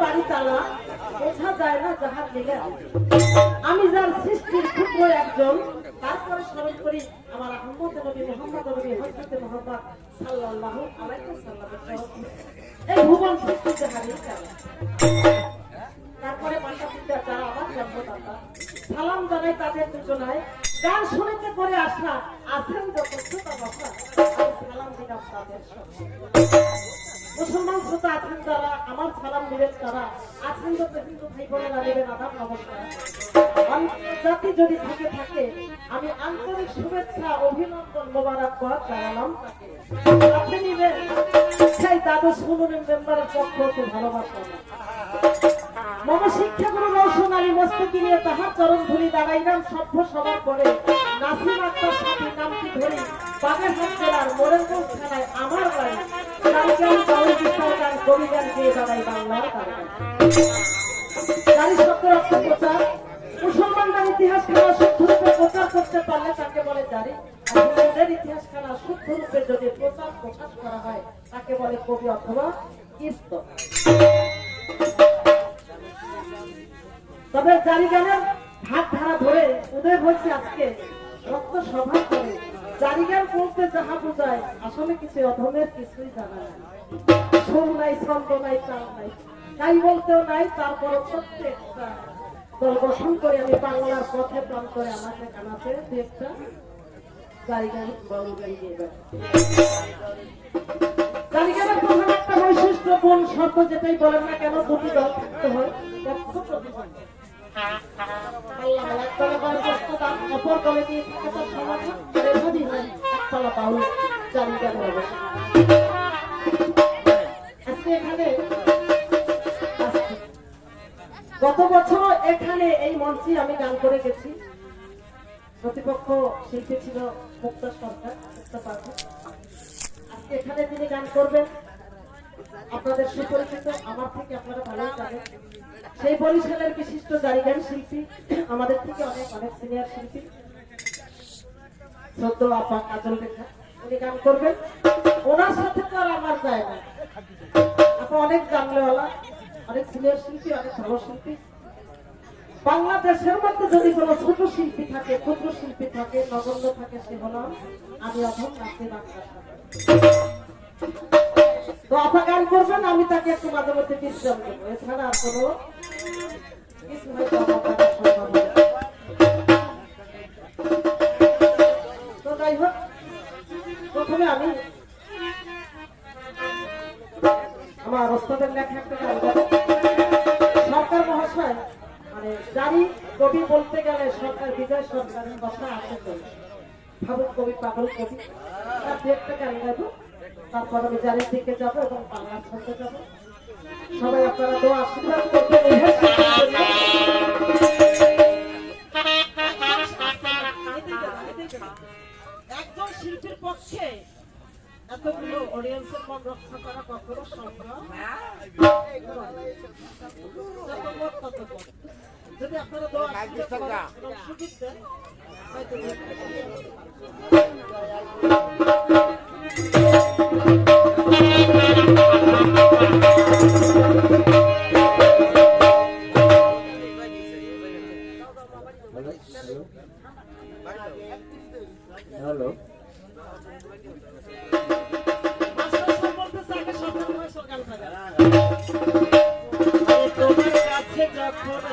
বাড়ি তালা, বোঝা যায় না যাহার মিলে। আমি যার সৃষ্টির ক্ষুদ্র একজন, তারপরে স্মরণ করি আমার আহমদ নবী মুহাম্মদ নবী হযরত মুহাম্মদ সাল্লাল্লাহু আলাইহি ওয়াসাল্লাম। এই ভুবন সৃষ্টিতে হারিয়ে গেল। তারপরে মাতা পিতা যারা আমার জন্মদাতা, সালাম জানাই তাদের দুজনায়। গান শুনতে করে আসা আছেন যত শ্রোতা বসা, সালাম দিলাম তাদের সঙ্গে। মুসলমান শ্রোতা আছেন যারা, আমার সালাম দিবেন তারা। আছেন যত হিন্দু ভাই বোনেরা, নেবেন আদাব নমস্কার। জাতি যদি থেকে থাকে, আমি আন্তরিক শুভেচ্ছা অভিনন্দন মোবারকবাদ জানালাম তাকে। আপনি নিবেন সেই দ্বাদশ মনোনয়ন মেম্বারের পক্ষ হতে ভালোবাসা। মম শিক্ষাগুরু রওশন আলী মস্তকি নিয়ে তাহার চরণ ধুলি দাঁড়াইলাম সভ্য সবার পরে। নাসিম আক্তার সাথী নামটি ধরি, বাগেরহাট জেলার মোরেলগঞ্জ থানায় আমার বাড়ি। গান বাউল বিশাল গান কবি গান গিয়ে দাঁড়াই বাংলার গান। নারী শব্দ অর্থ প্রচার। মুসলমানদের ইতিহাস খানা শুদ্ধ রূপে প্রচার করতে পারলে তাকে বলে জারি। আর হিন্দুদের ইতিহাস খানা শুদ্ধ রূপে যদি প্রচার প্রকাশ করা হয় তাকে বলে কবি অথবা কীর্ত। তবে জারি গানের ভাগ ধারা ধরে উদয় হয়েছে আজকে রক্ত সভা করে। জারি গান বলতে যাহা বোঝায় আসলে কিছু অধমের কিছুই জানা নাই। সুর নাই, ছন্দ নাই, তাল নাই, তাই বলতেও নাই। তারপরও প্রত্যেকটা দল গঠন করে আমি বাংলার পথে প্রান্তরে আমাকে কানাতে দু একটা জারি গান বাউল গান গিয়ে যাই। জারি গানের প্রধান একটা বৈশিষ্ট্য কোন শব্দ যেটাই বলেন না কেন, দুটি দল থাকতে হয়। অপর দলে দিয়ে থাকে তার সমাধান, এভাবেই হয় একতলা বাউল জারি গান হবে। আজকে এখানে গত বছর এখানে এই মঞ্চে আমি গান করে গেছি। প্রতিপক্ষ শিল্পী ছিল মুক্তা সরকার, মুক্তা পাঠক। আজকে এখানে তিনি গান করবেন, আপনাদের সুপরিচিত, আমার থেকে আপনারা ভালোই জানেন। সেই বরিশালের বিশিষ্ট জারি গান শিল্পী, আমাদের থেকে অনেক অনেক সিনিয়র শিল্পী, শ্রদ্ধ আপা কাজল রেখা, উনি গান করবেন। ওনার সাথে তো আর আমার যায় না। আপা অনেক জানলেওয়ালা, অনেক সিনিয়র শিল্পী, অনেক ভালো শিল্পী। বাংলাদেশের মধ্যে যদি কোন ছোট শিল্পী থাকে, ক্ষুদ্র শিল্পী থাকে, নগণ্য থাকে, সে হলাম আমি অধম নাচে বাংলা। তো আপা গান করবেন, আমি তাকে একটু মাঝে মধ্যে বিশ্রাম দেবো। এছাড়া আর কোনো কিছু হয়তো আমার দ্বারা সম্ভব নয়। তো যাই হোক, প্রথমে আমি আমার ওস্তাদের লেখা একটা গান গাবো। সরকার মহাশয়, মানে জারি কবি বলতে গেলে সরকার বিজয় সরকারের কথা আসে তো, ভাবুক কবি, পাগল কবি, তার দু একটা গান গাবো। তারপর আমি জারির দিকে যাবো এবং বাংলার ছন্দে যাবো। সবাই আপনারা দোয়া আশীর্বাদ করবেন। একজন শিল্পীর পক্ষে এতগুলো অডিয়েন্সের মন রক্ষা করা কখনো সম্ভব? যদি আপনারা দোয়া আশীর্বাদ করেন, সুযোগ দেন, হয়তো হ্যালো, তোমার কাছে যখন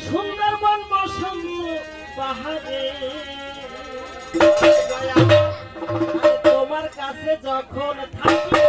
সুন্দরবন বসন্ত পাহাড়ে তোমার কাছে যখন থাকি